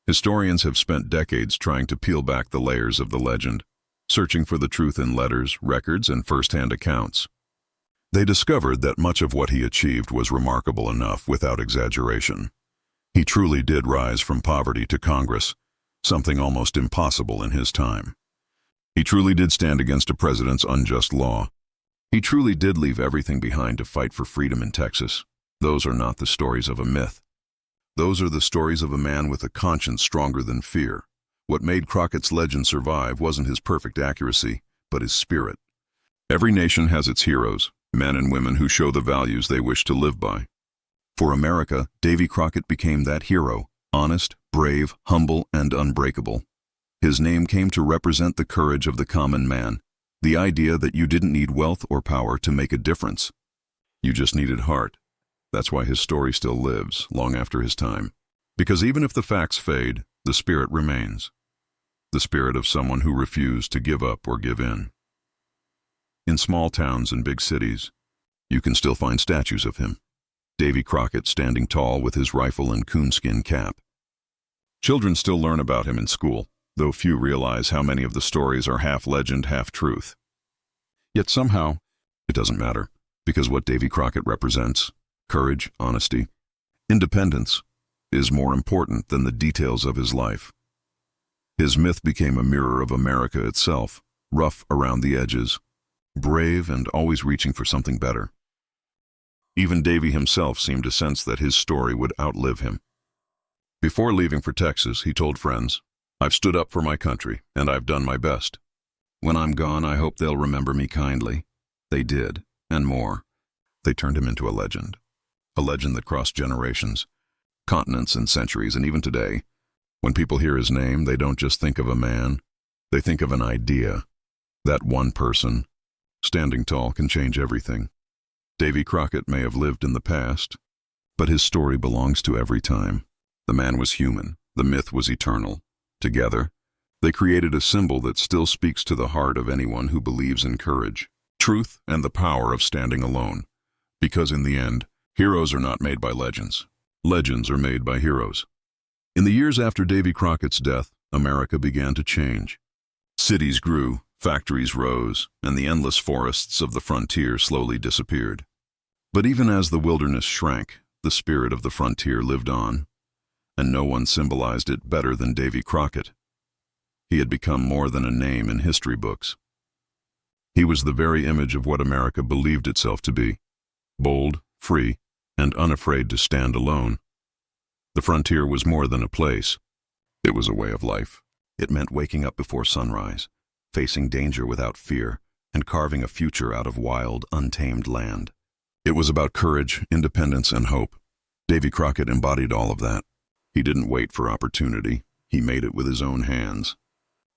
Historians have spent decades trying to peel back the layers of the legend, searching for the truth in letters, records, and first-hand accounts. They discovered that much of what he achieved was remarkable enough without exaggeration. He truly did rise from poverty to Congress, something almost impossible in his time. He truly did stand against a president's unjust law. He truly did leave everything behind to fight for freedom in Texas. Those are not the stories of a myth. Those are the stories of a man with a conscience stronger than fear. What made Crockett's legend survive wasn't his perfect accuracy, but his spirit. Every nation has its heroes, men and women who show the values they wish to live by. For America, Davy Crockett became that hero, honest, brave, humble, and unbreakable. His name came to represent the courage of the common man, the idea that you didn't need wealth or power to make a difference. You just needed heart. That's why his story still lives, long after his time. Because even if the facts fade, the spirit remains. The spirit of someone who refused to give up or give in. In small towns and big cities, you can still find statues of him. Davy Crockett standing tall with his rifle and coonskin cap. Children still learn about him in school, though few realize how many of the stories are half legend, half truth. Yet somehow, it doesn't matter, because what Davy Crockett represents, courage, honesty, independence, is more important than the details of his life. His myth became a mirror of America itself, rough around the edges, brave and always reaching for something better. Even Davy himself seemed to sense that his story would outlive him. Before leaving for Texas, he told friends, "I've stood up for my country, and I've done my best. When I'm gone, I hope they'll remember me kindly." They did, and more. They turned him into a legend that crossed generations, continents and centuries, and even today, when people hear his name, they don't just think of a man, they think of an idea. That one person, standing tall, can change everything. Davy Crockett may have lived in the past, but his story belongs to every time. The man was human, the myth was eternal. Together, they created a symbol that still speaks to the heart of anyone who believes in courage, truth, and the power of standing alone. Because in the end, heroes are not made by legends. Legends are made by heroes. In the years after Davy Crockett's death, America began to change. Cities grew, factories rose, and the endless forests of the frontier slowly disappeared. But even as the wilderness shrank, the spirit of the frontier lived on, and no one symbolized it better than Davy Crockett. He had become more than a name in history books. He was the very image of what America believed itself to be, bold, free, and unafraid to stand alone. The frontier was more than a place. It was a way of life. It meant waking up before sunrise, facing danger without fear, and carving a future out of wild, untamed land. It was about courage, independence, and hope. Davy Crockett embodied all of that. He didn't wait for opportunity. He made it with his own hands.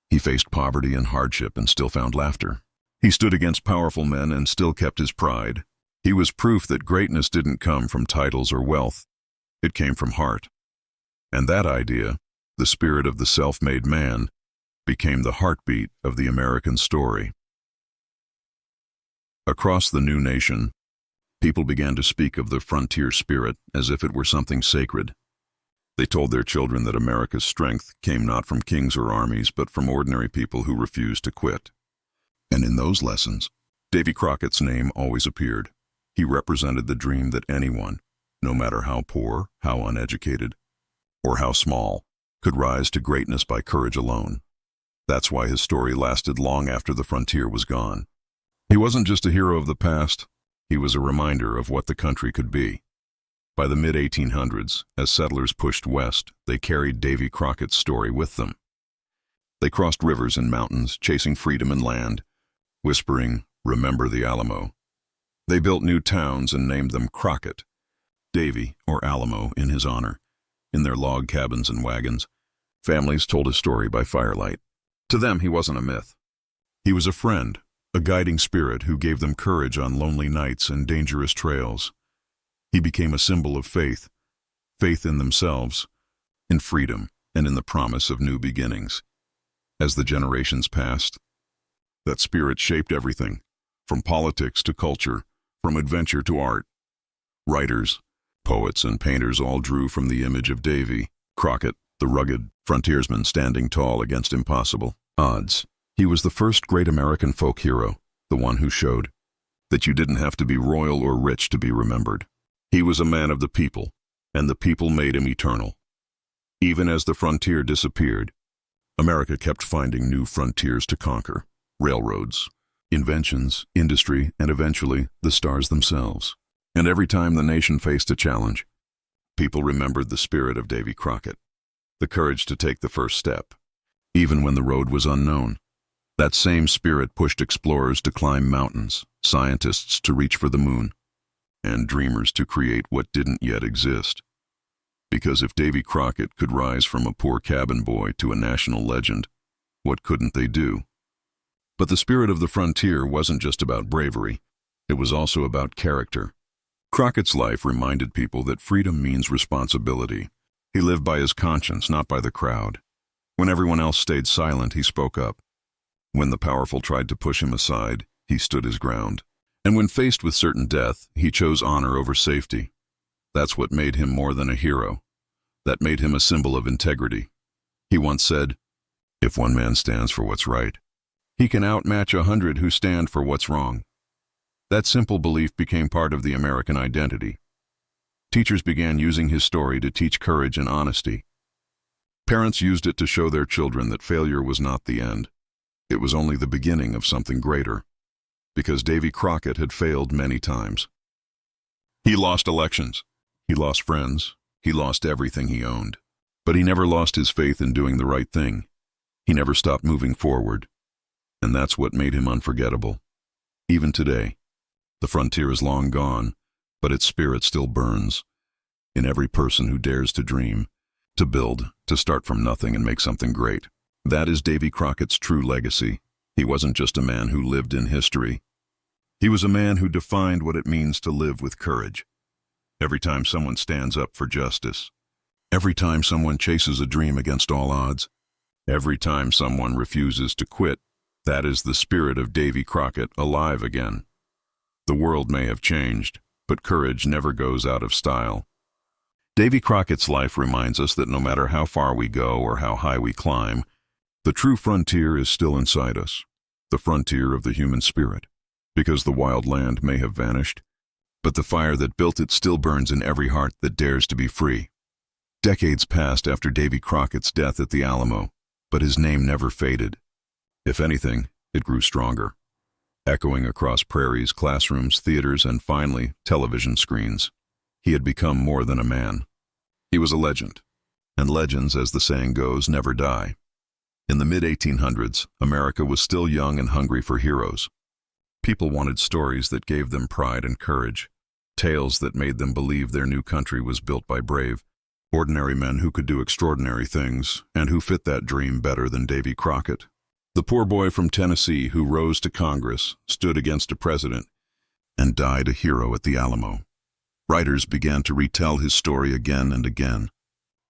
He faced poverty and hardship and still found laughter. He stood against powerful men and still kept his pride. He was proof that greatness didn't come from titles or wealth. It came from heart. And that idea, the spirit of the self-made man, became the heartbeat of the American story. Across the new nation, people began to speak of the frontier spirit as if it were something sacred. They told their children that America's strength came not from kings or armies, but from ordinary people who refused to quit. And in those lessons, Davy Crockett's name always appeared. He represented the dream that anyone, no matter how poor, how uneducated, or how small, could rise to greatness by courage alone. That's why his story lasted long after the frontier was gone. He wasn't just a hero of the past, he was a reminder of what the country could be. By the mid-1800s, as settlers pushed west, they carried Davy Crockett's story with them. They crossed rivers and mountains, chasing freedom and land, whispering, "Remember the Alamo." They built new towns and named them Crockett, Davy, or Alamo, in his honor. In their log cabins and wagons, families told his story by firelight. To them, he wasn't a myth. He was a friend, a guiding spirit who gave them courage on lonely nights and dangerous trails. He became a symbol of faith, faith in themselves, in freedom, and in the promise of new beginnings. As the generations passed, that spirit shaped everything, from politics to culture, from adventure to art. Writers, poets, and painters all drew from the image of Davy Crockett, the rugged frontiersman standing tall against impossible odds. He was the first great American folk hero, the one who showed that you didn't have to be royal or rich to be remembered. He was a man of the people, and the people made him eternal. Even as the frontier disappeared, America kept finding new frontiers to conquer: railroads, inventions, industry, and eventually the stars themselves. And every time the nation faced a challenge, people remembered the spirit of Davy Crockett, the courage to take the first step, even when the road was unknown. That same spirit pushed explorers to climb mountains, scientists to reach for the moon, and dreamers to create what didn't yet exist. Because if Davy Crockett could rise from a poor cabin boy to a national legend, what couldn't they do? But the spirit of the frontier wasn't just about bravery, it was also about character. Crockett's life reminded people that freedom means responsibility. He lived by his conscience, not by the crowd. When everyone else stayed silent, he spoke up. When the powerful tried to push him aside, he stood his ground. And when faced with certain death, he chose honor over safety. That's what made him more than a hero. That made him a symbol of integrity. He once said, "If one man stands for what's right, he can outmatch 100 who stand for what's wrong." That simple belief became part of the American identity. Teachers began using his story to teach courage and honesty. Parents used it to show their children that failure was not the end. It was only the beginning of something greater. Because Davy Crockett had failed many times. He lost elections. He lost friends. He lost everything he owned. But he never lost his faith in doing the right thing. He never stopped moving forward. And that's what made him unforgettable. Even today, the frontier is long gone, but its spirit still burns. In every person who dares to dream, to build, to start from nothing and make something great. That is Davy Crockett's true legacy. He wasn't just a man who lived in history. He was a man who defined what it means to live with courage. Every time someone stands up for justice, every time someone chases a dream against all odds, every time someone refuses to quit, that is the spirit of Davy Crockett alive again. The world may have changed, but courage never goes out of style. Davy Crockett's life reminds us that no matter how far we go or how high we climb, the true frontier is still inside us, the frontier of the human spirit. Because the wild land may have vanished, but the fire that built it still burns in every heart that dares to be free. Decades passed after Davy Crockett's death at the Alamo, but his name never faded. If anything, it grew stronger, echoing across prairies, classrooms, theaters, and finally, television screens. He had become more than a man. He was a legend, and legends, as the saying goes, never die. In the mid-1800s, America was still young and hungry for heroes. People wanted stories that gave them pride and courage, tales that made them believe their new country was built by brave, ordinary men who could do extraordinary things, and who fit that dream better than Davy Crockett. The poor boy from Tennessee who rose to Congress, stood against a president, and died a hero at the Alamo. Writers began to retell his story again and again,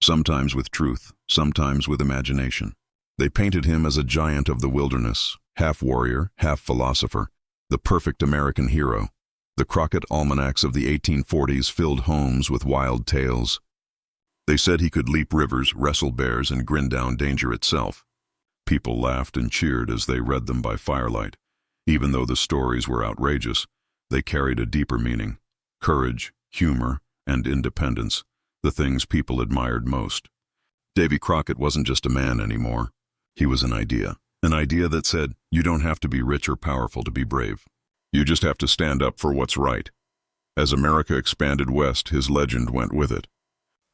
sometimes with truth, sometimes with imagination. They painted him as a giant of the wilderness, half warrior, half philosopher, the perfect American hero. The Crockett almanacs of the 1840s filled homes with wild tales. They said he could leap rivers, wrestle bears, and grin down danger itself. People laughed and cheered as they read them by firelight. Even though the stories were outrageous, they carried a deeper meaning: courage, humor, and independence, the things people admired most. Davy Crockett wasn't just a man anymore. He was an idea that said, you don't have to be rich or powerful to be brave. You just have to stand up for what's right. As America expanded west, his legend went with it.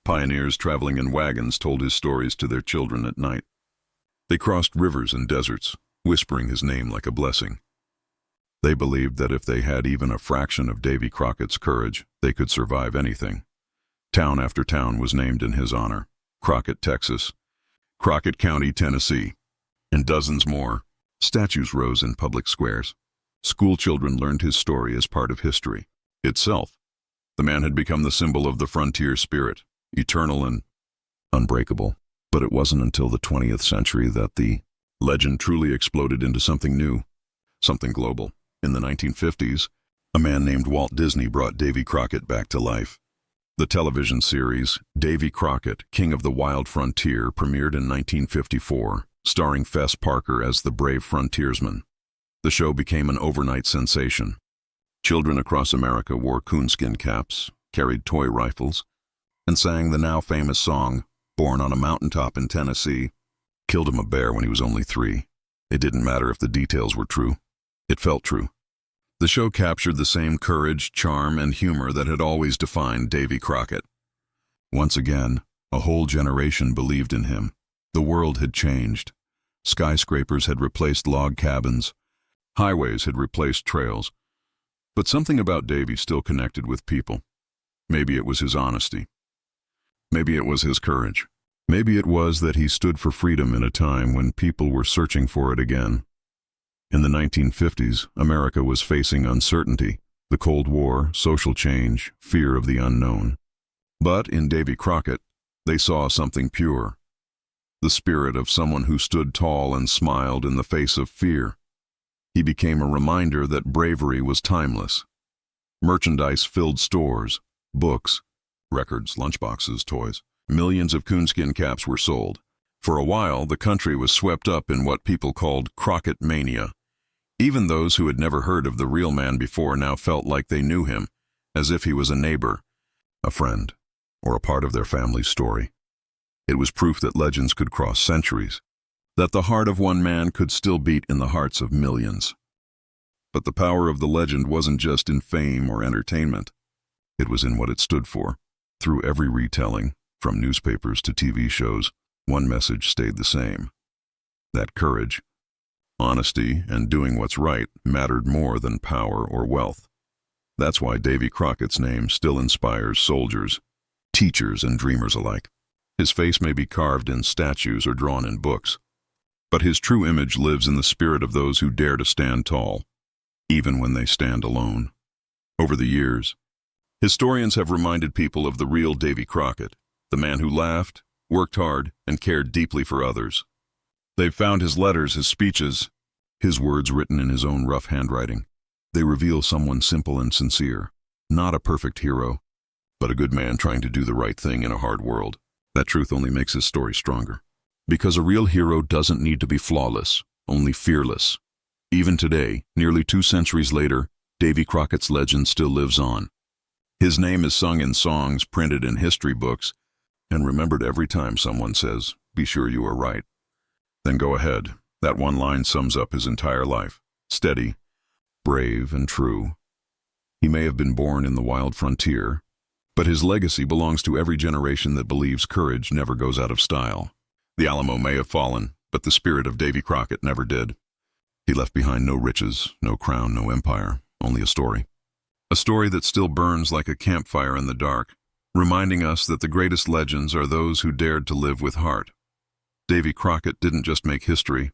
Pioneers traveling in wagons told his stories to their children at night. They crossed rivers and deserts, whispering his name like a blessing. They believed that if they had even a fraction of Davy Crockett's courage, they could survive anything. Town after town was named in his honor: Crockett, Texas; Crockett County, Tennessee, and dozens more. Statues rose in public squares. School children learned his story as part of history itself. The man had become the symbol of the frontier spirit, eternal and unbreakable. But it wasn't until the 20th century that the legend truly exploded into something new, something global. In the 1950s, a man named Walt Disney brought Davy Crockett back to life. The television series, Davy Crockett, King of the Wild Frontier, premiered in 1954, starring Fess Parker as the brave frontiersman. The show became an overnight sensation. Children across America wore coonskin caps, carried toy rifles, and sang the now famous song, "Born on a Mountaintop in Tennessee." Killed him a bear when he was only 3. It didn't matter if the details were true. It felt true. The show captured the same courage, charm, and humor that had always defined Davy Crockett. Once again, a whole generation believed in him. The world had changed. Skyscrapers had replaced log cabins. Highways had replaced trails. But something about Davy still connected with people. Maybe it was his honesty. Maybe it was his courage. Maybe it was that he stood for freedom in a time when people were searching for it again. In the 1950s, America was facing uncertainty, the Cold War, social change, fear of the unknown. But in Davy Crockett, They saw something pure, the spirit of someone who stood tall and smiled in the face of fear. He became a reminder that bravery was timeless. Merchandise filled stores, books, records, lunchboxes, toys. Millions of coonskin caps were sold. For a while, the country was swept up in what people called Crockett mania. Even those who had never heard of the real man before now felt like they knew him, as if he was a neighbor, a friend, or a part of their family's story. It was proof that legends could cross centuries, that the heart of one man could still beat in the hearts of millions. But the power of the legend wasn't just in fame or entertainment. It was in what it stood for. Through every retelling, from newspapers to TV shows, one message stayed the same. That courage, honesty, and doing what's right mattered more than power or wealth. That's why Davy Crockett's name still inspires soldiers, teachers, and dreamers alike. His face may be carved in statues or drawn in books, but his true image lives in the spirit of those who dare to stand tall, even when they stand alone. Over the years, historians have reminded people of the real Davy Crockett, the man who laughed, worked hard, and cared deeply for others. They've found his letters, his speeches, his words written in his own rough handwriting. They reveal someone simple and sincere, not a perfect hero, but a good man trying to do the right thing in a hard world. That truth only makes his story stronger. Because a real hero doesn't need to be flawless, only fearless. Even today, nearly 2 centuries later, Davy Crockett's legend still lives on. His name is sung in songs printed in history books, and remembered every time someone says, "Be sure you are right." Then go ahead. That one line sums up his entire life. Steady, brave, and true. He may have been born in the wild frontier, but his legacy belongs to every generation that believes courage never goes out of style. The Alamo may have fallen, but the spirit of Davy Crockett never did. He left behind no riches, no crown, no empire, only a story. A story that still burns like a campfire in the dark, reminding us that the greatest legends are those who dared to live with heart. Davy Crockett didn't just make history,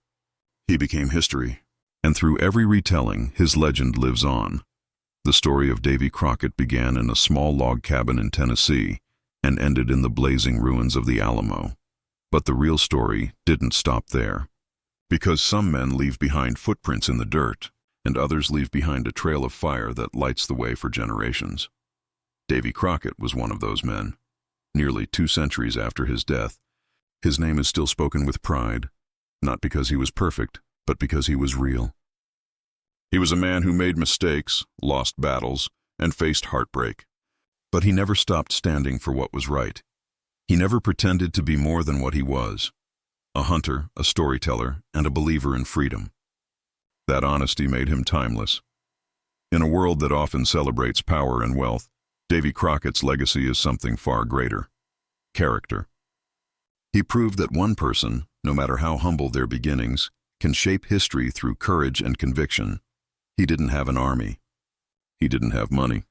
he became history. And through every retelling, his legend lives on. The story of Davy Crockett began in a small log cabin in Tennessee and ended in the blazing ruins of the Alamo. But the real story didn't stop there. Because some men leave behind footprints in the dirt, and others leave behind a trail of fire that lights the way for generations. Davy Crockett was one of those men. Nearly 2 centuries after his death, his name is still spoken with pride, not because he was perfect, but because he was real. He was a man who made mistakes, lost battles, and faced heartbreak. But he never stopped standing for what was right. He never pretended to be more than what he was: a hunter, a storyteller, and a believer in freedom. That honesty made him timeless. In a world that often celebrates power and wealth, Davy Crockett's legacy is something far greater: character. He proved that one person, no matter how humble their beginnings, can shape history through courage and conviction. He didn't have an army. He didn't have money.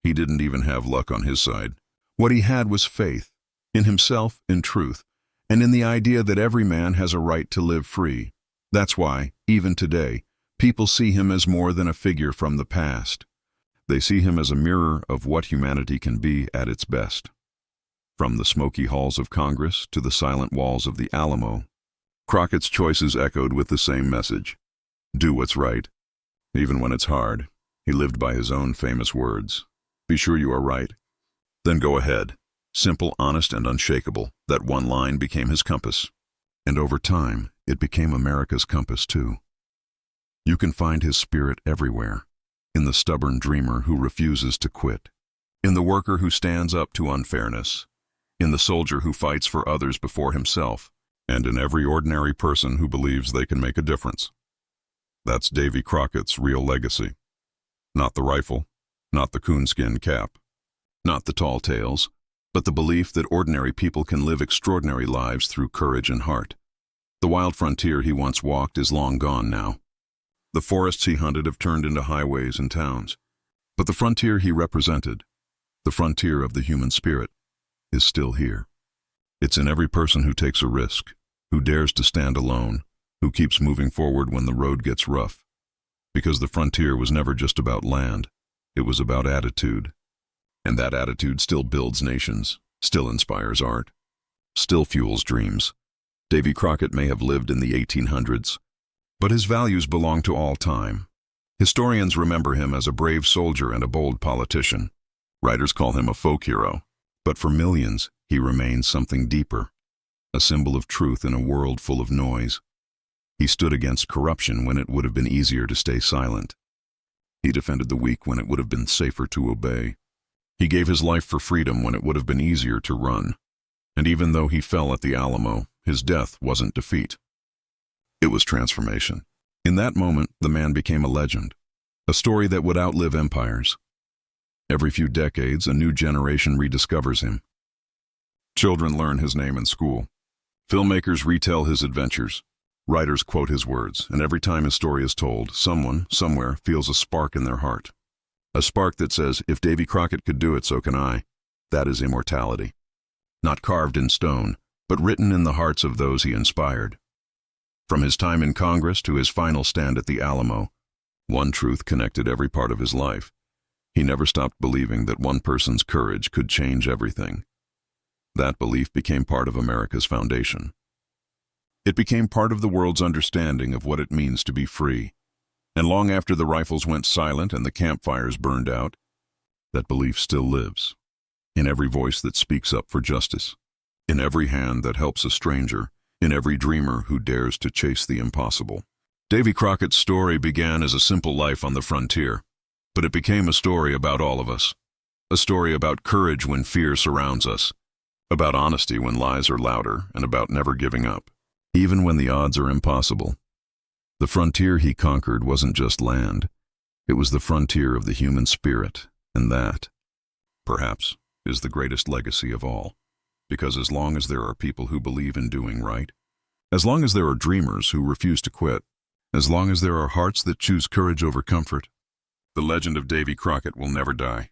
He didn't even have luck on his side. What he had was faith, in himself, in truth, and in the idea that every man has a right to live free. That's why, even today, people see him as more than a figure from the past. They see him as a mirror of what humanity can be at its best. From the smoky halls of Congress to the silent walls of the Alamo, Crockett's choices echoed with the same message: do what's right, even when it's hard. He lived by his own famous words: be sure you are right, then go ahead. Simple, honest, and unshakable, that one line became his compass. And over time, it became America's compass too. You can find his spirit everywhere: in the stubborn dreamer who refuses to quit, in the worker who stands up to unfairness, in the soldier who fights for others before himself, and in every ordinary person who believes they can make a difference. That's Davy Crockett's real legacy. Not the rifle, not the coonskin cap, not the tall tales, but the belief that ordinary people can live extraordinary lives through courage and heart. The wild frontier he once walked is long gone now. The forests he hunted have turned into highways and towns. But the frontier he represented, the frontier of the human spirit, is still here. It's in every person who takes a risk, who dares to stand alone, who keeps moving forward when the road gets rough. Because the frontier was never just about land, it was about attitude. And that attitude still builds nations, still inspires art, still fuels dreams. Davy Crockett may have lived in the 1800s, but his values belong to all time. Historians remember him as a brave soldier and a bold politician. Writers call him a folk hero, but for millions, he remains something deeper, a symbol of truth in a world full of noise. He stood against corruption when it would have been easier to stay silent. He defended the weak when it would have been safer to obey. He gave his life for freedom when it would have been easier to run. And even though he fell at the Alamo, his death wasn't defeat. It was transformation. In that moment, the man became a legend, a story that would outlive empires. Every few decades, a new generation rediscovers him. Children learn his name in school. Filmmakers retell his adventures. Writers quote his words, and every time his story is told, someone, somewhere, feels a spark in their heart. A spark that says, if Davy Crockett could do it, so can I. That is immortality. Not carved in stone, but written in the hearts of those he inspired. From his time in Congress to his final stand at the Alamo, one truth connected every part of his life. He never stopped believing that one person's courage could change everything. That belief became part of America's foundation. It became part of the world's understanding of what it means to be free. And long after the rifles went silent and the campfires burned out, that belief still lives. In every voice that speaks up for justice, in every hand that helps a stranger, in every dreamer who dares to chase the impossible. Davy Crockett's story began as a simple life on the frontier, but it became a story about all of us. A story about courage when fear surrounds us, about honesty when lies are louder, and about never giving up, even when the odds are impossible. The frontier he conquered wasn't just land. It was the frontier of the human spirit, and that, perhaps, is the greatest legacy of all. Because as long as there are people who believe in doing right, as long as there are dreamers who refuse to quit, as long as there are hearts that choose courage over comfort, the legend of Davy Crockett will never die.